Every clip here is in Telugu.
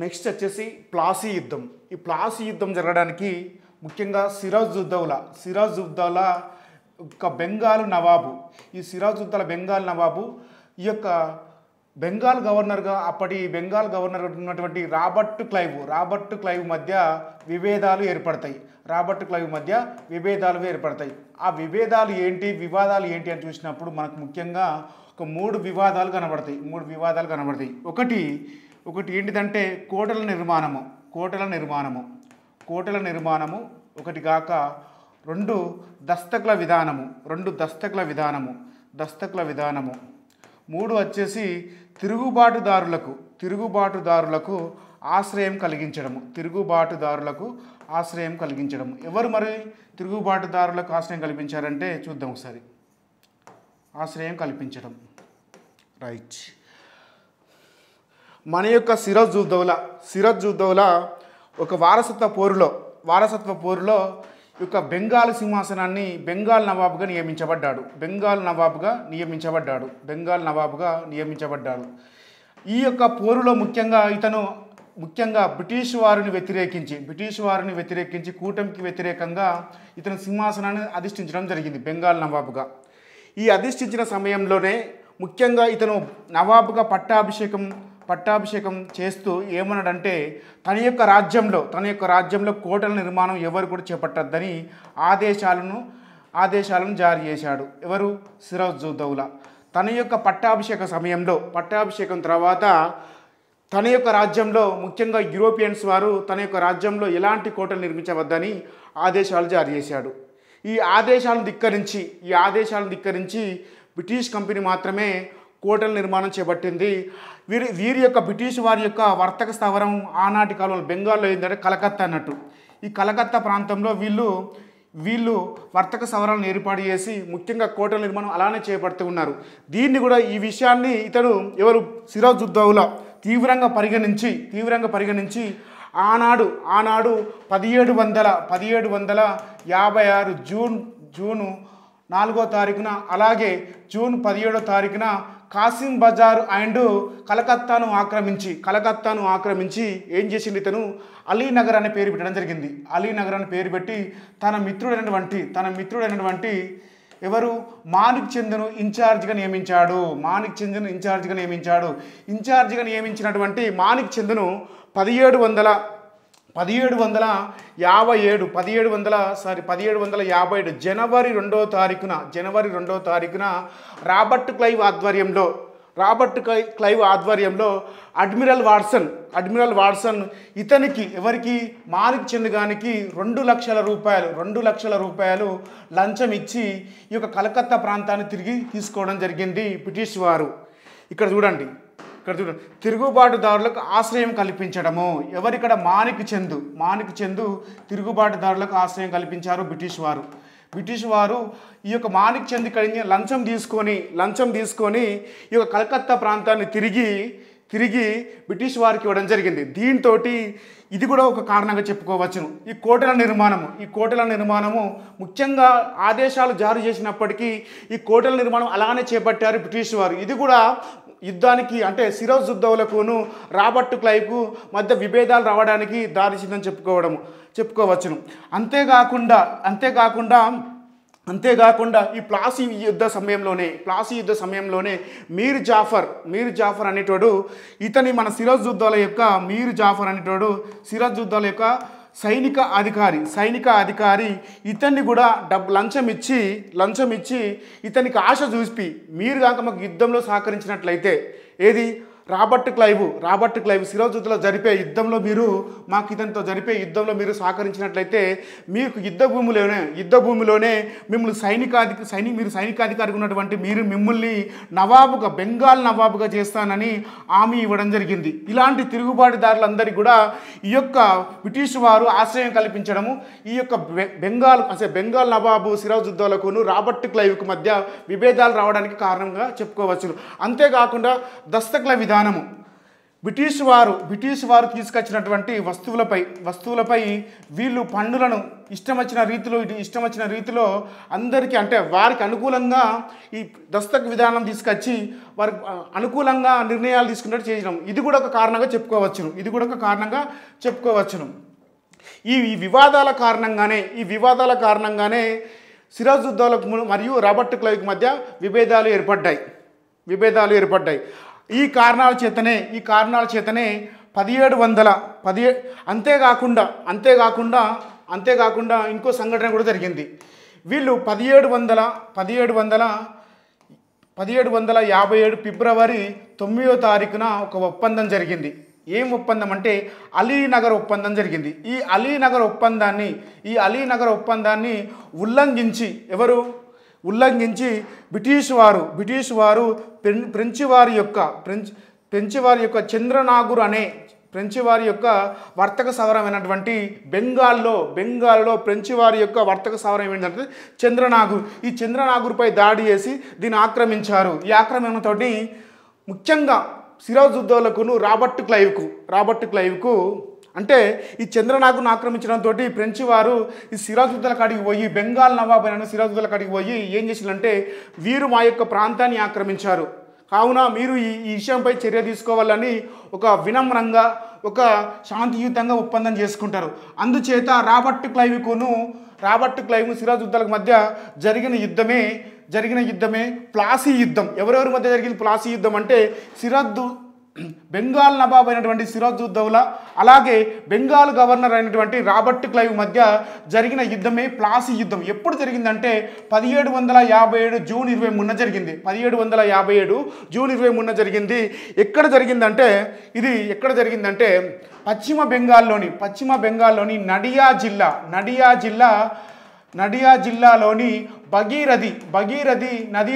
నెక్స్ట్ వచ్చేసి ప్లాసీ యుద్ధం. ఈ ప్లాసీ యుద్ధం జరగడానికి ముఖ్యంగా సిరాజుద్దౌలా యొక్క బెంగాల్ నవాబు, ఈ సిరాజుద్దౌలా బెంగాల్ నవాబు ఈ యొక్క బెంగాల్ గవర్నర్గా అప్పటి బెంగాల్ గవర్నర్ ఉన్నటువంటి రాబర్ట్ క్లైవ్ మధ్య విభేదాలు ఏర్పడతాయి. ఆ వివాదాలు ఏంటి అని చూసినప్పుడు మనకు ముఖ్యంగా ఒక మూడు వివాదాలు కనబడతాయి. ఒకటి ఏంటిదంటే కోటల నిర్మాణము, ఒకటి కాక రెండు దస్తకుల విధానము, మూడు వచ్చేసి తిరుగుబాటుదారులకు ఆశ్రయం కలిగించడం. ఎవరు మరి తిరుగుబాటుదారులకు ఆశ్రయం కల్పించారంటే చూద్దాం ఒకసారి. ఆశ్రయం కల్పించడం రైట్. మన యొక్క సిరాజుద్దౌలా ఒక వారసత్వ పోరులో యొక్క బెంగాల్ సింహాసనాన్ని బెంగాల్ నవాబుగా నియమించబడ్డాడు. ఈ యొక్క పోరులో ముఖ్యంగా బ్రిటిష్ వారిని వ్యతిరేకించి కూటమికి వ్యతిరేకంగా ఇతను సింహాసనాన్ని అధిష్ఠించడం జరిగింది బెంగాల్ నవాబుగా. ఈ అధిష్ఠించిన సమయంలోనే ముఖ్యంగా ఇతను నవాబుగా పట్టాభిషేకం చేస్తూ ఏమన్నాడంటే తన యొక్క రాజ్యంలో కోటల నిర్మాణం ఎవరు కూడా చేపట్టద్దని ఆదేశాలను జారీ చేశాడు. ఎవరు? సిరాజుద్దౌలా. తన యొక్క పట్టాభిషేకం తర్వాత తన యొక్క రాజ్యంలో ముఖ్యంగా యూరోపియన్స్ వారు తన యొక్క రాజ్యంలో ఎలాంటి కోటలు నిర్మించవద్దని ఆదేశాలు జారీ చేశాడు. ఈ ఆదేశాలను ధిక్కరించి బ్రిటిష్ కంపెనీ మాత్రమే కోటల నిర్మాణం చేపట్టింది. వీరి యొక్క బ్రిటిష్ వారి యొక్క వర్తక స్థావరం ఆనాటి కాలంలో బెంగాల్లో ఏంటంటే కలకత్తా అన్నట్టు. ఈ కలకత్తా ప్రాంతంలో వీళ్ళు వర్తక స్థావరాలను ఏర్పాటు చేసి ముఖ్యంగా కోటల నిర్మాణం అలానే చేపడుతూ ఉన్నారు. ఈ విషయాన్ని ఇతను ఎవరు సిరాజుద్దౌలా తీవ్రంగా పరిగణించి ఆనాడు 1756 జూన్ 4వ తారీఖున అలాగే జూన్ 17వ తారీఖున కాసిం బజార్ అండ్ కలకత్తాను ఆక్రమించి ఏం చేసింది ఇతను అలీనగర్ అనే పేరు పెట్టడం జరిగింది. అలీనగర్ అనే పేరు పెట్టి తన మిత్రుడైనటువంటి ఎవరు మాణిక్ చంద్ను ఇన్ఛార్జిగా నియమించాడు. నియమించినటువంటి మాణిక్ చంద్ను 1757 జనవరి 2వ తారీఖున రాబర్ట్ క్లైవ్ ఆధ్వర్యంలో అడ్మిరల్ వాట్సన్ ఎవరికి మాణిక్ చంద్ గానికి 2 లక్షల రూపాయలు లంచం ఇచ్చి ఈ యొక్క కలకత్తా ప్రాంతాన్ని తిరిగి తీసుకోవడం జరిగింది బ్రిటిష్ వారు. ఇక్కడ చూడండి తిరుగుబాటుదారులకు ఆశ్రయం కల్పించడము. ఎవరిక్కడ? మాణిక్ చంద్ తిరుగుబాటుదారులకు ఆశ్రయం కల్పించారు బ్రిటిష్ వారు. ఈ యొక్క మాణిక్ చంద్ ఇక్కడ లంచం తీసుకొని ఈ యొక్క కలకత్తా ప్రాంతాన్ని తిరిగి బ్రిటిష్ వారికి ఇవ్వడం జరిగింది. దీంతో ఇది కూడా ఒక కారణంగా చెప్పుకోవచ్చును. ఈ కోటల నిర్మాణము ముఖ్యంగా ఆదేశాలు జారీ చేసినప్పటికీ ఈ కోటల నిర్మాణం అలానే చేపట్టారు బ్రిటిష్ వారు. ఇది కూడా యుద్ధానికి అంటే సిరాజుద్దౌలాకును రాబర్ట్ క్లైవ్కు మధ్య విభేదాలు రావడానికి దారితీసిందని చెప్పుకోవచ్చును. అంతేకాకుండా ఈ ప్లాసీ యుద్ధ సమయంలోనే మీర్ జాఫర్ అనేటోడు ఇతని మన సిరాజుద్దౌలా యొక్క సైనిక అధికారి ఇతన్ని కూడా లంచం ఇచ్చి ఇతనికి ఆశ చూపి మీరు కాక మాకు యుద్ధంలో సహకరించినట్లయితే ఏది రాబర్ట్ క్లైవ్ సిరాజుద్దౌలా జరిపే యుద్ధంలో మీరు సహకరించినట్లయితే మీకు యుద్ధ భూమిలోనే మిమ్మల్ని మీరు సైనికాధికారిగా ఉన్నటువంటి మిమ్మల్ని బెంగాల్ నవాబుగా చేస్తానని హామీ ఇవ్వడం జరిగింది. ఇలాంటి తిరుగుబాటుదారులందరికీ కూడా ఈ యొక్క బ్రిటిష్ వారు ఆశ్రయం కల్పించడము ఈ యొక్క బెంగాల్ నవాబు సిరాజుద్దౌలాకును రాబర్ట్ క్లైవ్కు మధ్య విభేదాలు రావడానికి కారణంగా చెప్పుకోవచ్చు. అంతేకాకుండా దస్తకుల విధానము బ్రిటిష్ వారు తీసుకొచ్చినటువంటి వస్తువులపై వీళ్ళు పన్నులను ఇష్టం వచ్చిన రీతిలో అందరికీ అంటే వారికి అనుకూలంగా ఈ దస్తక్ విధానం తీసుకొచ్చి వారికి అనుకూలంగా నిర్ణయాలు తీసుకున్నట్టు చేయడం ఇది కూడా ఒక కారణంగా చెప్పుకోవచ్చును. ఈ వివాదాల కారణంగానే సిరాజుద్దౌలా మరియు రాబర్ట్ క్లైవ్కి మధ్య విభేదాలు ఏర్పడ్డాయి. ఈ కారణాల చేతనే 1717 అంతేకాకుండా ఇంకో సంఘటన కూడా జరిగింది. వీళ్ళు 1757 ఫిబ్రవరి 9వ తారీఖున ఒక ఒప్పందం జరిగింది. ఏం ఒప్పందం అంటే అలీనగర్ ఒప్పందం జరిగింది. ఈ అలీనగర్ ఒప్పందాన్ని ఉల్లంఘించి బ్రిటిష్ వారు ఫ్రెంచి వారి యొక్క చంద్రనాగుర్ అనే ఫ్రెంచి వారి యొక్క వర్తక సవరమైనటువంటి బెంగాల్లో ఫ్రెంచి వారి యొక్క వర్తక సవరం ఏంటంటే చంద్రనాగుర్. ఈ చంద్రనాగుర్పై దాడి చేసి దీన్ని ఆక్రమించారు. ఈ ఆక్రమణతోటి ముఖ్యంగా సిరాజుద్దౌలాకును రాబర్ట్ క్లైవ్కు అంటే ఈ చంద్రనాగును ఆక్రమించడంతో ఫ్రెంచి వారు ఈ సిరాజుద్దౌలా కాడికి పోయి బెంగాల్ నవాబ్ అయిన సిరాజుద్దౌలా కాడికి పోయి ఏం చేసిందంటే వీరు మా యొక్క ప్రాంతాన్ని ఆక్రమించారు కావున మీరు ఈ విషయంపై చర్య తీసుకోవాలని ఒక వినమ్రంగా ఒక శాంతియుతంగా ఒప్పందం చేసుకుంటారు. అందుచేత రాబర్ట్ క్లైవ్ సిరాజుద్దౌలాకు మధ్య జరిగిన యుద్ధమే ప్లాసీ యుద్ధం. ఎవరెవరి మధ్య జరిగింది ప్లాసీ యుద్ధం అంటే బెంగాల్ నవాబ్ అయినటువంటి సిరాజుద్దౌలా అలాగే బెంగాల్ గవర్నర్ అయినటువంటి రాబర్ట్ క్లైవ్ మధ్య జరిగిన యుద్ధమే ప్లాసీ యుద్ధం. ఎప్పుడు జరిగిందంటే 1757 జూన్ 23న జరిగింది. 1757 జూన్ 23న జరిగింది. ఎక్కడ జరిగిందంటే పశ్చిమ బెంగాల్లోని నడియా జిల్లాలోని భగీరథి నదీ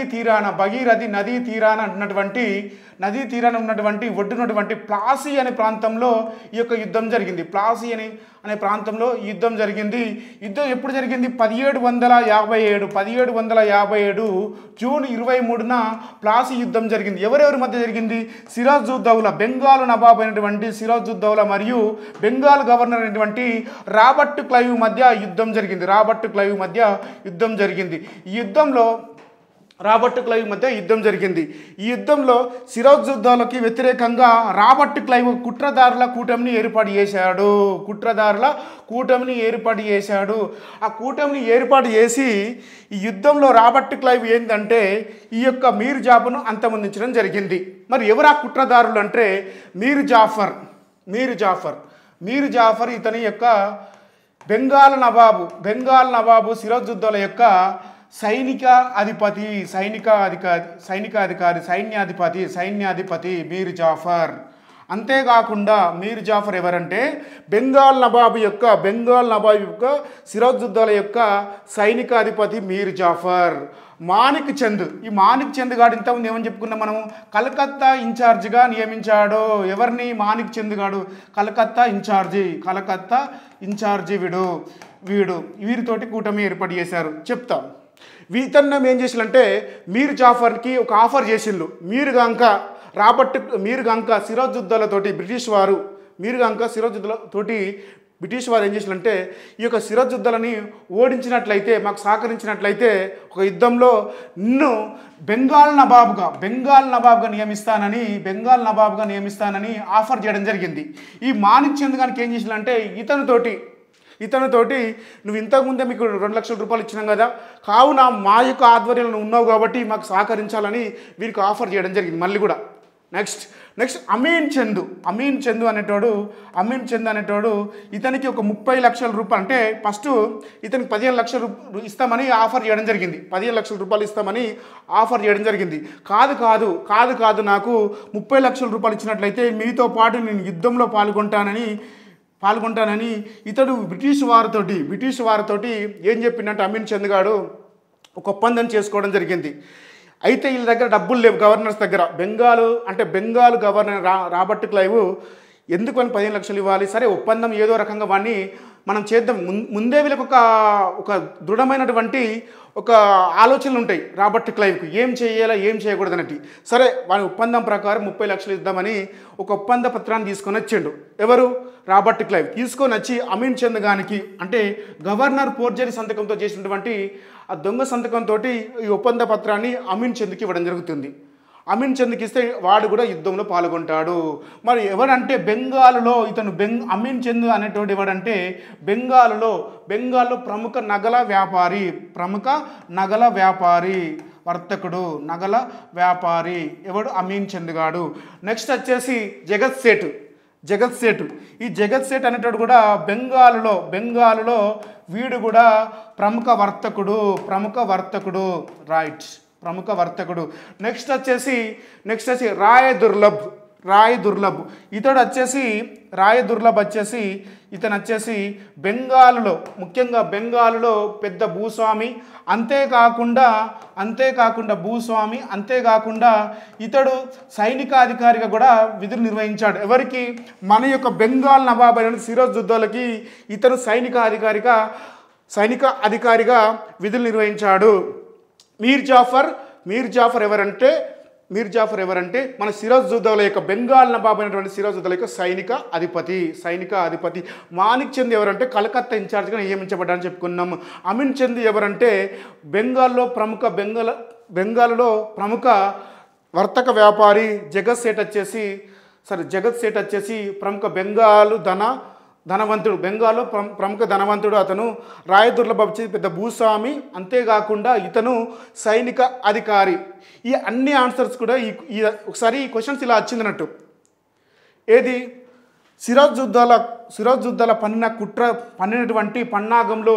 తీరాన ఉన్నటువంటి ఒడ్డునటువంటి ప్లాసీ అనే ప్రాంతంలో ఈ యొక్క యుద్ధం జరిగింది. అనే ప్రాంతంలో యుద్ధం జరిగింది. యుద్ధం ఎప్పుడు జరిగింది? 1757 జూన్ 23న ప్లాసీ యుద్ధం జరిగింది. ఎవరెవరి మధ్య జరిగింది? సిరాజుద్దౌలా బెంగాల్ నవాబ్ అయినటువంటి సిరాజుద్దౌలా మరియు బెంగాల్ గవర్నర్ అయినటువంటి రాబర్ట్ క్లైవ్ మధ్య యుద్ధం జరిగింది. ఈ యుద్ధంలో సిరాజుద్దౌలాకి వ్యతిరేకంగా రాబర్ట్ క్లైవ్ కుట్రదారుల కూటమిని ఏర్పాటు చేశాడు. ఆ కూటమిని ఏర్పాటు చేసి ఈ యుద్ధంలో రాబర్ట్ క్లైవ్ ఏంటంటే ఈ యొక్క మీర్ జాఫర్ను అంతమొందించడం జరిగింది. మరి ఎవరు ఆ కుట్రదారులు అంటే మీర్ జాఫర్ ఇతని యొక్క బెంగాల్ నవాబు సిరాజుద్దౌలా యొక్క సైన్యాధిపతి మీర్ జాఫర్. అంతేకాకుండా మీర్ జాఫర్ ఎవరంటే బెంగాల్ నవాబు యొక్క సిరాజుద్దౌలా యొక్క సైనికాధిపతి మీర్ జాఫర్. మాణిక్ చంద్ గారు ఇంతకుముందు ఏమని చెప్పుకున్నాం మనము? కలకత్తా ఇన్ఛార్జిగా నియమించాడు. ఎవరిని? మాణిక్ చంద్ గారు కలకత్తా ఇన్ఛార్జి వీరితోటి కూటమి ఏర్పాటు చేశారు. చెప్తాం. ఇతను ఏం చేసిందంటే మీర్ జాఫర్కి ఒక ఆఫర్ చేసిండు. మీరు గంక సిరాజుద్దౌలాతోటి బ్రిటిష్ వారు ఏం చేసిందంటే ఈ యొక్క సిరాజుద్దౌలాని ఓడించినట్లయితే, మాకు సహకరించినట్లయితే ఒక యుద్ధంలో నిన్ను బెంగాల్ నవాబ్గా నియమిస్తానని ఆఫర్ చేయడం జరిగింది. ఈ మాణిక్ చంద్ గారికి ఏం చేసిందంటే ఇతనితోటి నువ్వు ఇంతకుముందే మీకు 2 లక్షల రూపాయలు ఇచ్చినాం కదా, కావున మా యొక్క ఆధ్వర్యంలో ఉన్నావు కాబట్టి మాకు సహకరించాలని వీరికి ఆఫర్ చేయడం జరిగింది. మళ్ళీ కూడా నెక్స్ట్ అమీన్ చంద్ అనేటోడు ఇతనికి ఒక 30 లక్షల రూపాయలు అంటే ఫస్ట్ ఇతనికి 15 లక్షలు ఇస్తామని ఆఫర్ చేయడం జరిగింది. 15 లక్షల రూపాయలు ఇస్తామని ఆఫర్ చేయడం జరిగింది. కాదు నాకు 30 లక్షల రూపాయలు ఇచ్చినట్లయితే మీతో పాటు నేను యుద్ధంలో పాల్గొంటానని ఇతడు బ్రిటిష్ వారితోటి ఏం చెప్పిందంటే అమీన్ చంద్ గారు ఒక ఒప్పందం చేసుకోవడం జరిగింది. అయితే వీళ్ళ దగ్గర డబ్బులు లేవు, గవర్నర్స్ దగ్గర. బెంగాల్ గవర్నర్ రాబర్ట్ క్లైవ్ ఎందుకు అని 15 లక్షలు ఇవ్వాలి? సరే ఒప్పందం ఏదో రకంగా వాడిని మనం చేద్దాం, ముందే వీళ్ళకి ఒక దృఢమైనటువంటి ఒక ఆలోచనలు ఉంటాయి రాబర్ట్ క్లైవ్కి, ఏం చేయాలా ఏం చేయకూడదు అన్నట్టు. సరే వాని ఒప్పందం ప్రకారం 30 లక్షలు ఇద్దామని ఒక ఒప్పంద పత్రాన్ని తీసుకొని వచ్చిండు. ఎవరు? Robert Clive. తీసుకొని వచ్చి అమీన్ చంద్ గానికి, అంటే గవర్నర్ ఫోర్జరీ సంతకంతో చేసినటువంటి ఆ దొంగ సంతకంతో ఈ ఒప్పంద పత్రాన్ని అమీన్ చంద్కి ఇవ్వడం జరుగుతుంది. అమీన్ చంద్కి ఇస్తే వాడు కూడా యుద్ధంలో పాల్గొంటాడు. మరి ఎవరంటే బెంగాల్లో ఇతను అమీన్ చంద్ అనేటువంటి ఎవడంటే బెంగాల్లో ప్రముఖ నగల వ్యాపారి వర్తకుడు, నగల వ్యాపారి ఎవడు? అమీన్ చంద్ గాడు. నెక్స్ట్ వచ్చేసి జగత్ సేటు. ఈ జగత్ సేట్ అనేటోడు కూడా బెంగాల్లో వీడు కూడా ప్రముఖ వర్తకుడు రైట్, ప్రముఖ వర్తకుడు. నెక్స్ట్ వచ్చేసి రాయ్ దుర్లభ్. ఇతను వచ్చేసి ముఖ్యంగా బెంగాల్లో పెద్ద భూస్వామి, అంతేకాకుండా ఇతడు సైనికాధికారిగా కూడా విధులు నిర్వహించాడు. ఎవరికి? మన యొక్క బెంగాల్ నవాబ్ అయిన సిరాజుద్దౌలాకి ఇతను సైనిక అధికారిగా విధులు నిర్వహించాడు. మీర్ జాఫర్ ఎవరంటే మన సిరాజుద్దౌలా యొక్క బెంగాల్ నవాబ్ అయినటువంటి సిరాజుద్దౌలా యొక్క సైనిక అధిపతి. మాణిక్ చంద్ ఎవరంటే కలకత్తా ఇన్ఛార్జ్గా నియమించబడ్డారని చెప్పుకున్నాము. అమీన్ చంద్ ఎవరంటే బెంగాల్లో ప్రముఖ వర్తక వ్యాపారి. జగత్ సేట్ వచ్చేసి ప్రముఖ ధనవంతుడు, బెంగాల్లో ప్రముఖ ధనవంతుడు అతను. రాయ్ దుర్లభ్ వచ్చి పెద్ద భూస్వామి, అంతేకాకుండా ఇతను సైనిక అధికారి. ఈ అన్ని ఆన్సర్స్ కూడా ఒకసారి ఈ క్వశ్చన్స్ ఇలా వచ్చిందన్నట్టు. ఏది? సిరాజుద్దౌలా పన్నినటువంటి పన్నాగంలో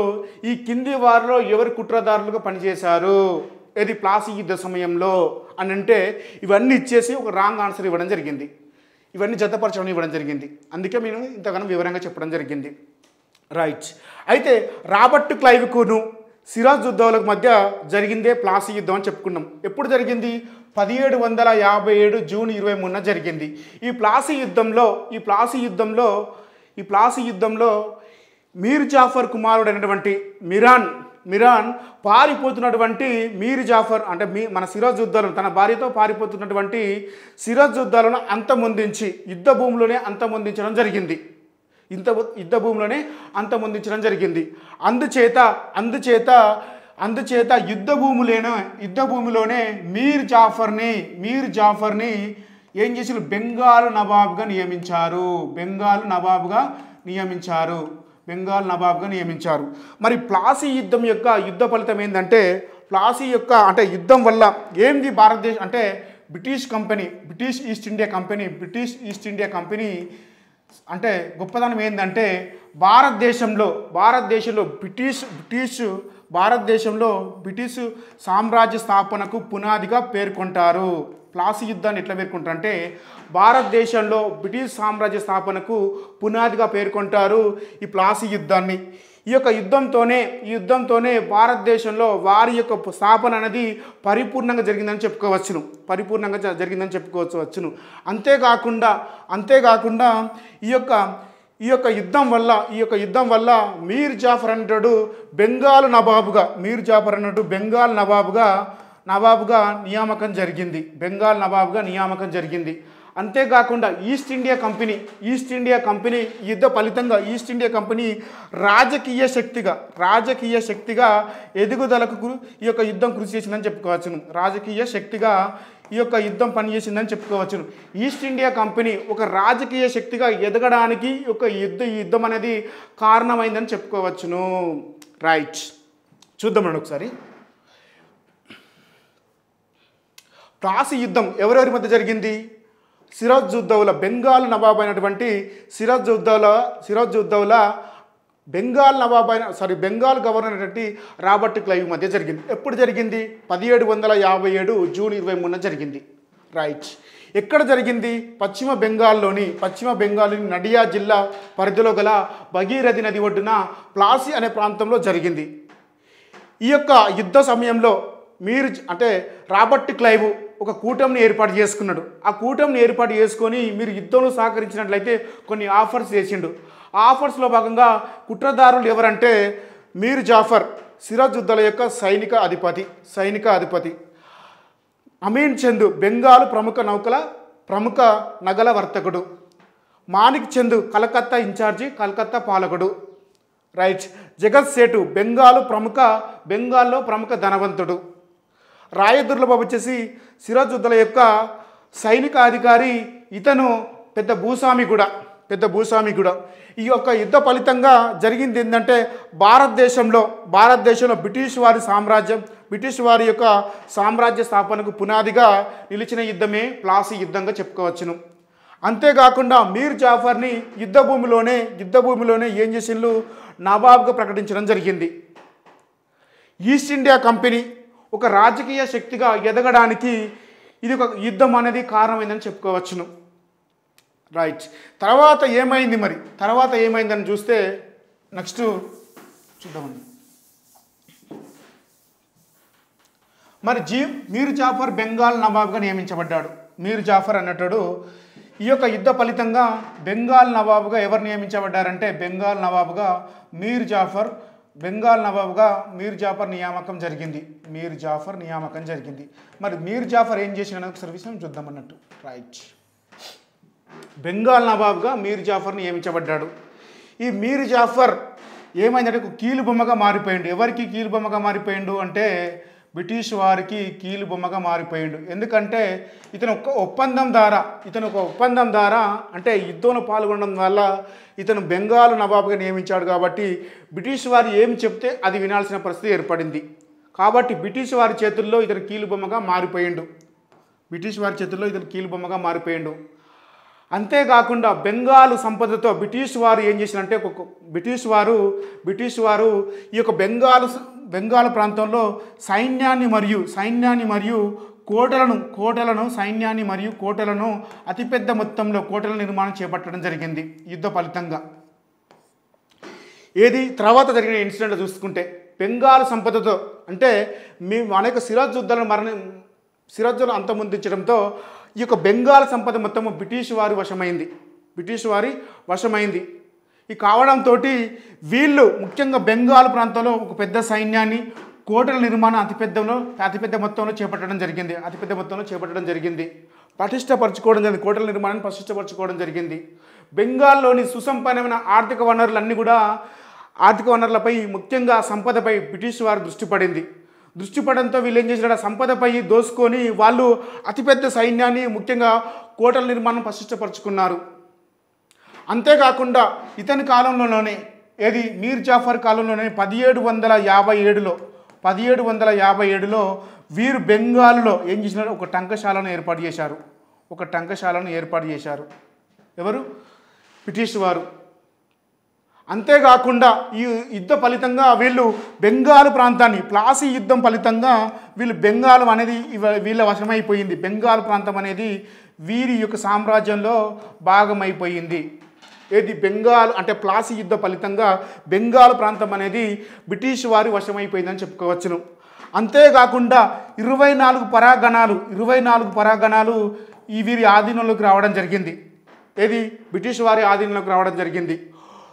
ఈ కింది వారిలో ఎవరు కుట్రదారులుగా పనిచేశారు? ఏది? ప్లాసీ యుద్ధ సమయంలో అని అంటే ఇవన్నీ ఇచ్చేసి ఒక రాంగ్ ఆన్సర్ ఇవ్వడం జరిగింది. ఇవన్నీ జతపరచడం ఇవ్వడం జరిగింది. అందుకే నేను ఇంతగానో వివరంగా చెప్పడం జరిగింది. రైట్. అయితే రాబర్ట్ క్లైవ్కును సిరాజుద్దౌలాకు మధ్య జరిగిందే ప్లాసీ యుద్ధం అని చెప్పుకున్నాం. ఎప్పుడు జరిగింది? 1757 జూన్ 23న జరిగింది. ఈ ప్లాసీ యుద్ధంలో మీర్ జాఫర్ కుమారుడైనటువంటి మిరాన్ పారిపోతున్నటువంటి మీర్ జాఫర్ అంటే మన సిరాజుద్దౌలా తన భార్యతో పారిపోతున్నటువంటి సిరాజుద్దౌలాను యుద్ధ భూమిలోనే అంతమొందించడం జరిగింది. అందుచేత యుద్ధ భూమిలోనే మీర్ జాఫర్ని ఏం చేసి బెంగాల్ నవాబ్గా నియమించారు. మరి ప్లాసీ యుద్ధం యొక్క యుద్ధ ఫలితం ఏంటంటే యుద్ధం వల్ల ఏంది భారతదేశం అంటే బ్రిటిష్ ఈస్ట్ ఇండియా కంపెనీ అంటే గొప్పదనం ఏంటంటే భారతదేశంలో బ్రిటిష్ సామ్రాజ్య స్థాపనకు పునాదిగా పేర్కొంటారు. ప్లాసీ యుద్ధాన్ని ఎట్లా పేర్కొంటారు అంటే భారతదేశంలో బ్రిటిష్ సామ్రాజ్య స్థాపనకు పునాదిగా పేర్కొంటారు ఈ ప్లాసీ యుద్ధాన్ని. ఈ యుద్ధంతోనే భారతదేశంలో వారి యొక్క స్థాపన అనేది పరిపూర్ణంగా జరిగిందని చెప్పుకోవచ్చును. అంతేకాకుండా ఈ యొక్క యుద్ధం వల్ల మీర్ జాఫర్ అన్నట్టు బెంగాల్ నవాబుగా నియామకం జరిగింది. అంతేకాకుండా ఈస్ట్ ఇండియా కంపెనీ యుద్ధ ఫలితంగా ఈస్ట్ ఇండియా కంపెనీ రాజకీయ శక్తిగా ఎదుగుదలకు ఈ యొక్క యుద్ధం కృషి చేసిందని చెప్పుకోవచ్చును. ఈ యొక్క యుద్ధం పనిచేసిందని చెప్పుకోవచ్చును. ఈస్ట్ ఇండియా కంపెనీ ఒక రాజకీయ శక్తిగా ఎదగడానికి ఈ యుద్ధం అనేది కారణమైందని చెప్పుకోవచ్చును. రైట్. చూద్దామండి ఒకసారి. ప్లాసీ యుద్ధం ఎవరెవరి మధ్య జరిగింది? సిరాజుద్దౌలా బెంగాల్ నవాబ్ అయినటువంటి సిరాజుద్దౌలా బెంగాల్ గవర్నర్ అయినటువంటి రాబర్ట్ క్లైవ్ మధ్య జరిగింది. ఎప్పుడు జరిగింది? 1757 జూన్ 23న జరిగింది. రైట్. ఎక్కడ జరిగింది? పశ్చిమ బెంగాల్లోని నడియా జిల్లా పరిధిలో గల భగీరథి నది ఒడ్డున ప్లాసీ అనే ప్రాంతంలో జరిగింది. ఈ యొక్క యుద్ధ సమయంలో రాబర్ట్ క్లైవ్ ఒక కూటమిని ఏర్పాటు చేసుకున్నాడు. ఆ కూటమిని ఏర్పాటు చేసుకొని మీరు యుద్ధంలో సహకరించినట్లయితే కొన్ని ఆఫర్స్ చేసిండు. ఆఫర్స్లో భాగంగా కుట్రదారులు ఎవరంటే మీర్ జాఫర్, సిరాజుద్దౌలా యొక్క సైనిక అధిపతి. అమీన్ చంద్ బెంగాల్ ప్రముఖ నగల వర్తకుడు. మాణిక్ చంద్ కలకత్తా ఇన్ఛార్జి, కలకత్తా పాలకుడు. రైట్. జగత్ సేటు బెంగాల్లో ప్రముఖ ధనవంతుడు. రాయదుర్లభ వచ్చేసి సిరాజుద్దౌలా యొక్క సైనిక అధికారి. ఇతను పెద్ద భూస్వామి కూడా. ఈ యొక్క యుద్ధ ఫలితంగా జరిగింది ఏంటంటే భారతదేశంలో బ్రిటిష్ వారి యొక్క సామ్రాజ్య స్థాపనకు పునాదిగా నిలిచిన యుద్ధమే ప్లాసీ యుద్ధంగా చెప్పుకోవచ్చును. అంతేకాకుండా మీర్ జాఫర్ని యుద్ధ భూమిలోనే ఏం చేసిండ్రు, నవాబ్గా ప్రకటించడం జరిగింది. ఈస్ట్ ఇండియా కంపెనీ ఒక రాజకీయ శక్తిగా ఎదగడానికి ఇది ఒక యుద్ధం అనేది కారణమైందని చెప్పుకోవచ్చును. రైట్. తర్వాత ఏమైందని చూస్తే నెక్స్ట్ చూద్దామండి. మరి మీర్ జాఫర్ బెంగాల్ నవాబ్గా నియమించబడ్డాడు. మీర్ జాఫర్ అన్నట్టు ఈ యొక్క యుద్ధ ఫలితంగా బెంగాల్ నవాబుగా ఎవరు నియమించబడ్డారంటే బెంగాల్ నవాబుగా మీర్ జాఫర్ నియామకం జరిగింది. మరి మీర్ జాఫర్ ఏం చేసిన ఒకసారి విషయం చూద్దామన్నట్టు. రైట్. బెంగాల్ నవాబ్గా మీర్ జాఫర్ నియమించబడ్డాడు. ఈ మీర్ జాఫర్ ఏమైందంటే ఒక కీలుబొమ్మగా మారిపోయిండు. ఎవరికి కీలుబొమ్మగా మారిపోయిండు అంటే బ్రిటిష్ వారికి కీలుబొమ్మగా మారిపోయిండు. ఎందుకంటే ఇతను ఒక ఒప్పందం ద్వారా అంటే యుద్ధంలో పాల్గొనడం వల్ల ఇతను బెంగాల్ నవాబ్గా నియమించాడు. కాబట్టి బ్రిటిష్ వారు ఏం చెప్తే అది వినాల్సిన పరిస్థితి ఏర్పడింది. కాబట్టి బ్రిటిష్ వారి చేతుల్లో ఇతను కీలుబొమ్మగా మారిపోయిండు. అంతేకాకుండా బెంగాల్ సంపదతో బ్రిటిష్ వారు ఏం చేసినంటే బ్రిటిష్ వారు ఈ యొక్క బెంగాల్ ప్రాంతంలో సైన్యాన్ని మరియు కోటలను అతిపెద్ద మొత్తంలో కోటల నిర్మాణం చేపట్టడం జరిగింది యుద్ధ ఫలితంగా. తర్వాత జరిగిన ఇన్సిడెంట్ చూసుకుంటే బెంగాల్ సంపదతో అంటే అనేక సిరాజుద్దౌలా అంతమొందించడంతో ఈ యొక్క బెంగాల్ సంపద మొత్తము బ్రిటిష్ వారి వశమైంది. ఈ కావడంతో వీళ్ళు ముఖ్యంగా బెంగాల్ ప్రాంతంలో ఒక పెద్ద సైన్యాన్ని కోటల నిర్మాణం అతిపెద్ద మొత్తంలో చేపట్టడం జరిగింది. కోటల నిర్మాణాన్ని పటిష్టపరచుకోవడం జరిగింది. బెంగాల్లోని సుసంపన్నమైన ఆర్థిక వనరులపై ముఖ్యంగా సంపదపై బ్రిటిష్ వారు దృష్టి పడంతో వీళ్ళు ఏం చేసినారు, సంపదపై దోసుకొని వాళ్ళు అతిపెద్ద సైన్యాన్ని ముఖ్యంగా కోటల నిర్మాణం పటిష్టపరుచుకున్నారు. అంతేకాకుండా ఇతని కాలంలోనే మీర్ జాఫర్ కాలంలోనే 1757లో వీరు బెంగాల్లో ఏం చేసినారు, ఒక టంకశాలను ఏర్పాటు చేశారు. ఎవరు? బ్రిటిష్ వారు. అంతేకాకుండా ఈ యుద్ధ ఫలితంగా వీళ్ళు బెంగాల్ ప్రాంతాన్ని ప్లాసీ యుద్ధం ఫలితంగా బెంగాల్ అనేది వీళ్ళ వశమైపోయింది. బెంగాల్ ప్రాంతం అనేది వీరి యొక్క సామ్రాజ్యంలో భాగమైపోయింది. బెంగాల్ అంటే ప్లాసీ యుద్ధ ఫలితంగా బెంగాల్ ప్రాంతం అనేది బ్రిటిష్ వారి వశమైపోయిందని చెప్పుకోవచ్చును. అంతేకాకుండా 24 పరాగణాలు ఈ వీరి ఆధీనంలోకి రావడం జరిగింది. బ్రిటిష్ వారి ఆధీనంలోకి రావడం జరిగింది.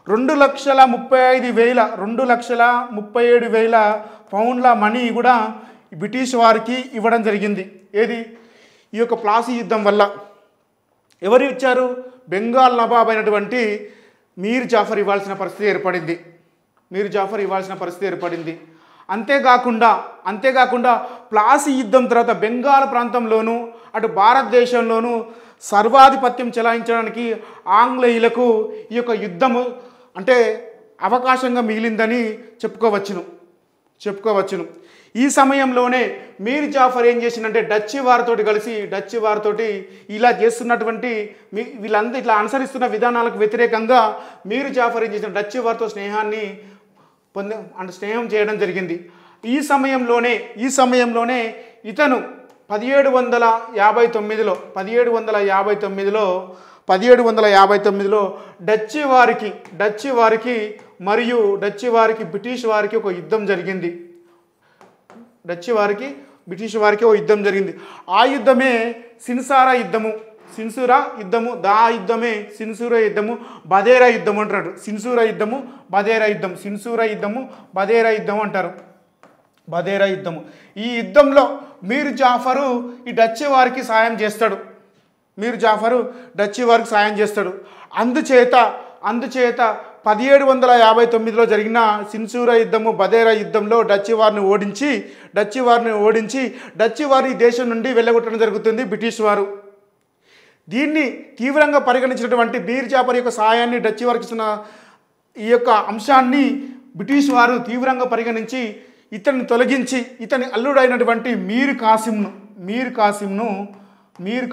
2,37,000 పౌండ్ల మనీ కూడా బ్రిటిష్ వారికి ఇవ్వడం జరిగింది. ఈ యొక్క ప్లాసీ యుద్ధం వల్ల ఎవరు ఇచ్చారు? బెంగాల్ నవాబ్ అయినటువంటి మీర్ జాఫర్ ఇవ్వాల్సిన పరిస్థితి ఏర్పడింది. అంతేకాకుండా ప్లాసీ యుద్ధం తర్వాత బెంగాల్ ప్రాంతంలోనూ అటు భారతదేశంలోనూ సర్వాధిపత్యం చెలాయించడానికి ఆంగ్లేయులకు ఈ యొక్క యుద్ధము అంటే అవకాశంగా మిగిలిందని చెప్పుకోవచ్చును. ఈ సమయంలోనే మీర్ జాఫర్ ఏం చేసిందంటే డచ్ వారితోటి ఇలా చేస్తున్నటువంటి వీళ్ళంతా ఇట్లా అనుసరిస్తున్న విధానాలకు వ్యతిరేకంగా మీర్ జాఫర్ ఏం చేసిన డచ్ వారితో స్నేహం చేయడం జరిగింది. ఈ సమయంలోనే ఇతను 1759లో డచ్ వారికి బ్రిటిష్ వారికి ఒక యుద్ధం జరిగింది. బ్రిటిష్ వారికి ఒక యుద్ధం జరిగింది. ఆ యుద్ధమే సిన్సారా సిన్సూరా యుద్ధము, దా యుద్ధమే సిన్సూరా యుద్ధము, బదేరా యుద్ధం అంటారు. సిన్సూరా యుద్ధము, బదేరా యుద్ధం, సిన్సూరా యుద్ధము, బదేరా యుద్ధం అంటారు. బదేరా యుద్ధము. ఈ యుద్ధంలో మీర్ జాఫరు ఈ డచ్ వారికి సాయం చేస్తాడు. మీర్ జాఫరు డచ్ వారికి సాయం చేస్తాడు. అందుచేత 1759లో జరిగిన సిన్సూరా యుద్ధము, బదేరా యుద్ధంలో డచ్ వారిని ఓడించి డచ్ వారి దేశం నుండి వెళ్ళగొట్టడం జరుగుతుంది బ్రిటిష్ వారు. దీన్ని తీవ్రంగా పరిగణించినటువంటి మీర్ జాఫర్ యొక్క సహాయాన్ని డచ్ వారికి ఇచ్చిన ఈ యొక్క అంశాన్ని బ్రిటిష్ వారు తీవ్రంగా పరిగణించి ఇతన్ని తొలగించి ఇతని అల్లుడైనటువంటి మీర్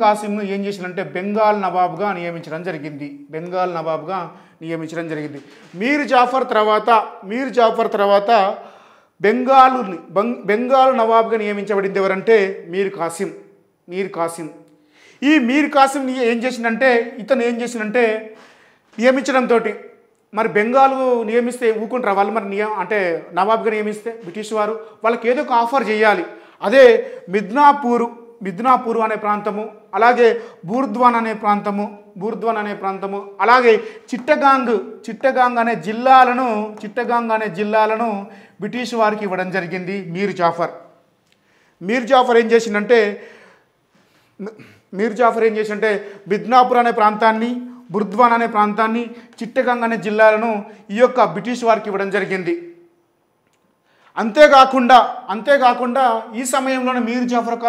కాసింను ఏం చేసినంటే బెంగాల్ నవాబ్గా నియమించడం జరిగింది. మీర్ జాఫర్ తర్వాత బెంగాల్ నవాబ్గా నియమించబడింది ఎవరంటే మీర్ కాసిం. ఈ మీర్ కాసిం ఏం చేసిందంటే నియమించడంతో మరి బెంగాల్ నియమిస్తే ఊకుంటారా వాళ్ళు? మరి అంటే నవాబ్గా నియమిస్తే బ్రిటిష్ వారు వాళ్ళకి ఏదో ఒక ఆఫర్ చేయాలి. అదే మిద్నాపూర్ అనే ప్రాంతము, అలాగే బూర్ద్వాన్ అనే ప్రాంతము, అలాగే చిట్టగాంగ్ అనే జిల్లాలను బ్రిటిష్ వారికి ఇవ్వడం జరిగింది. మీర్ జాఫర్ ఏం చేసిందంటే మిద్నాపూర్ అనే ప్రాంతాన్ని, బుర్ద్వాన్ అనే ప్రాంతాన్ని, చిట్టగాంగ్ అనే జిల్లాలను ఈ యొక్క బ్రిటిష్ వారికి ఇవ్వడం జరిగింది. అంతేకాకుండా ఈ సమయంలోనే మీర్ జాఫర్ ఒక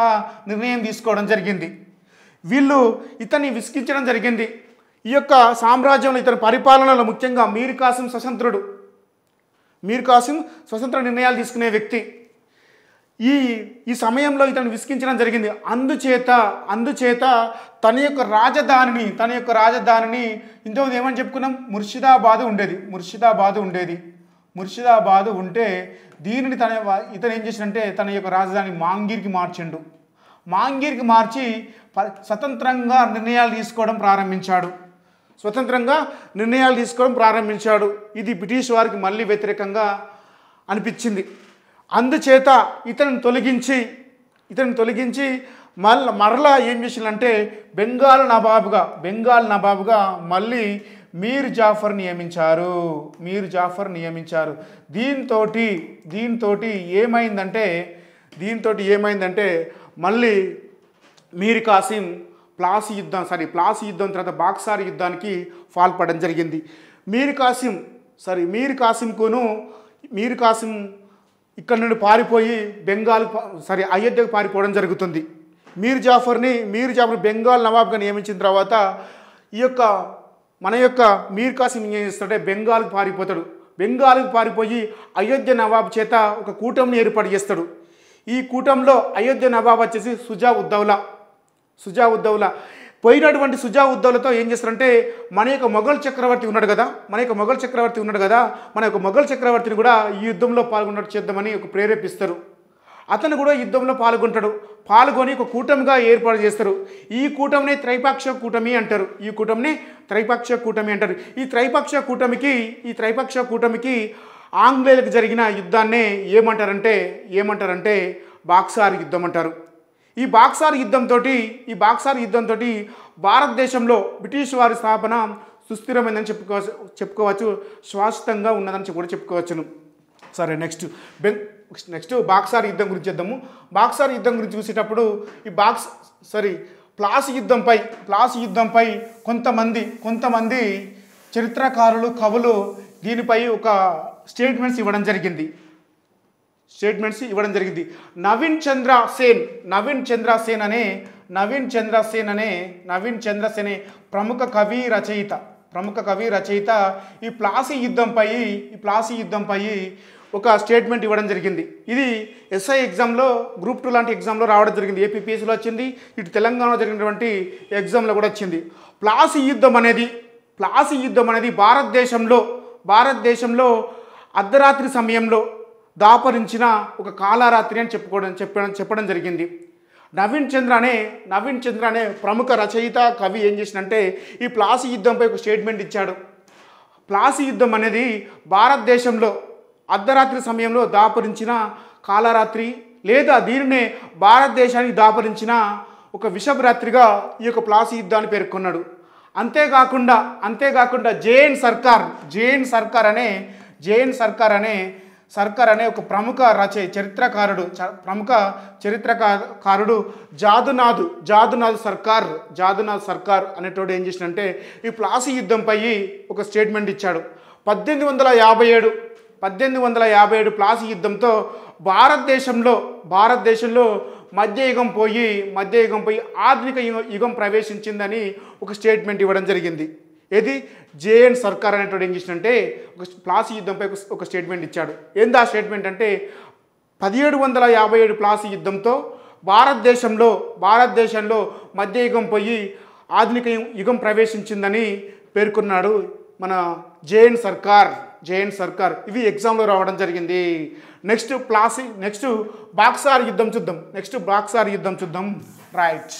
నిర్ణయం తీసుకోవడం జరిగింది. వీళ్ళు ఇతన్ని విసిగించడం జరిగింది. ఈ యొక్క సామ్రాజ్యంలో ఇతని పరిపాలనలో ముఖ్యంగా మీర్ కాసిం స్వతంత్ర నిర్ణయాలు తీసుకునే వ్యక్తి. ఈ సమయంలో ఇతను విసిగించడం జరిగింది. అందుచేత తన యొక్క రాజధానిని ఇంతకుముందు ఏమని చెప్పుకున్నాం, ముర్షిదాబాద్ ఉంటే దీనిని ఇతను ఏం చేసినంటే తన యొక్క రాజధాని మాంగీర్కి మార్చి స్వతంత్రంగా నిర్ణయాలు తీసుకోవడం ప్రారంభించాడు. ఇది బ్రిటిష్ వారికి మళ్ళీ వ్యతిరేకంగా అనిపించింది. అందుచేత ఇతను తొలగించి మరలా ఏం చేసిందంటే బెంగాల్ నవాబుగా మళ్ళీ మీర్ జాఫర్ నియమించారు. దీంతో ఏమైందంటే మళ్ళీ మీర్ కాసిం ప్లాసీ యుద్ధం తర్వాత బాక్సార్ యుద్ధానికి పాల్పడడం జరిగింది. మీర్ కాసిం ఇక్కడ నుండి పారిపోయి అయోధ్యకు పారిపోవడం జరుగుతుంది. మీర్ జాఫర్ బెంగాల్ నవాబ్గా నియమించిన తర్వాత ఈ యొక్క మీర్ కాసిం ఏం చేస్తాడంటే బెంగాల్కి పారిపోయి అయోధ్య నవాబ్ చేత ఒక కూటమిని ఏర్పాటు చేస్తాడు. ఈ కూటమిలో అయోధ్య నవాబ్ వచ్చేసి సుజా ఉద్దౌలా. పోయినటువంటి సుజా ఉద్దౌలాతో ఏం చేస్తారంటే మన యొక్క మొఘల్ చక్రవర్తి ఉన్నాడు కదా, మన యొక్క మొఘల్ చక్రవర్తిని కూడా ఈ యుద్ధంలో పాల్గొన్నట్టు చేద్దామని ఒక ప్రేరేపిస్తారు. అతను కూడా యుద్ధంలో పాల్గొని ఒక కూటమిగా ఏర్పాటు చేస్తారు. ఈ కూటమిని త్రైపాక్షిక కూటమి అంటారు. ఈ త్రైపాక్షిక కూటమికి ఆంగ్లేయులకు జరిగిన యుద్ధాన్నే ఏమంటారంటే బాక్సార్ యుద్ధం అంటారు. ఈ బాక్సార్ యుద్ధంతో భారతదేశంలో బ్రిటిష్ వారి స్థాపన సుస్థిరమైందని చెప్పుకోవచ్చు, శాశ్వతంగా ఉన్నదని కూడా చెప్పుకోవచ్చును. సరే, నెక్స్ట్ బాక్సార్ యుద్ధం గురించి చేద్దాము. బాక్సార్ యుద్ధం గురించి చూసేటప్పుడు ఈ ప్లాసీ యుద్ధంపై కొంతమంది చరిత్రకారులు, కవులు దీనిపై ఒక స్టేట్మెంట్స్ ఇవ్వడం జరిగింది. నవీన్ చంద్ర సేన్ అనే ప్రముఖ కవి రచయిత ఈ ప్లాసీ యుద్ధంపై ఒక స్టేట్మెంట్ ఇవ్వడం జరిగింది. ఇది ఎస్ఐ ఎగ్జామ్లో, గ్రూప్ 2 లాంటి ఎగ్జామ్లో రావడం జరిగింది. ఏపీపీఎస్సీలో వచ్చింది, ఇటు తెలంగాణలో జరిగినటువంటి ఎగ్జామ్లో కూడా వచ్చింది. ప్లాసీ యుద్ధం అనేది భారతదేశంలో అర్ధరాత్రి సమయంలో దాపరించిన ఒక కాలరాత్రి అని చెప్పడం జరిగింది. నవీన్ చంద్ర అనే ప్రముఖ రచయిత, కవి ఏం చేసినంటే ఈ ప్లాసీ యుద్ధంపై ఒక స్టేట్మెంట్ ఇచ్చాడు. ప్లాసీ యుద్ధం అనేది భారతదేశంలో అర్ధరాత్రి సమయంలో దాపరించిన కాలరాత్రి, లేదా దీనినే భారతదేశానికి దాపరించిన ఒక విషభరాత్రిగా ఈ యొక్క ప్లాసీ యుద్ధాన్ని పేర్కొన్నాడు. అంతేకాకుండా జేఎన్ సర్కార్ అనే ఒక ప్రముఖ చరిత్రకారుడు జాదునాథ్ సర్కార్ అనేటోడు ఏం చేసినంటే ఈ ప్లాసీ యుద్ధంపై ఒక స్టేట్మెంట్ ఇచ్చాడు. 1857 ప్లాసీ యుద్ధంతో భారతదేశంలో మధ్యయుగం పోయి ఆధునిక యుగం ప్రవేశించిందని ఒక స్టేట్మెంట్ ఇవ్వడం జరిగింది. ఏది జేఎన్ సర్కార్ అనేటోడు ఏం చేసినంటే ఒక ప్లాసీ యుద్ధంపై ఒక స్టేట్మెంట్ ఇచ్చాడు. ఏంది ఆ స్టేట్మెంట్ అంటే 1757 ప్లాసీ యుద్ధంతో భారతదేశంలో మధ్యయుగం పోయి ఆధునిక యుగం ప్రవేశించిందని పేర్కొన్నాడు మన జేఎన్ సర్కార్. ఇవి ఎగ్జామ్లో రావడం జరిగింది. నెక్స్ట్ బాక్సార్ యుద్ధం చూద్దాం. రైట్.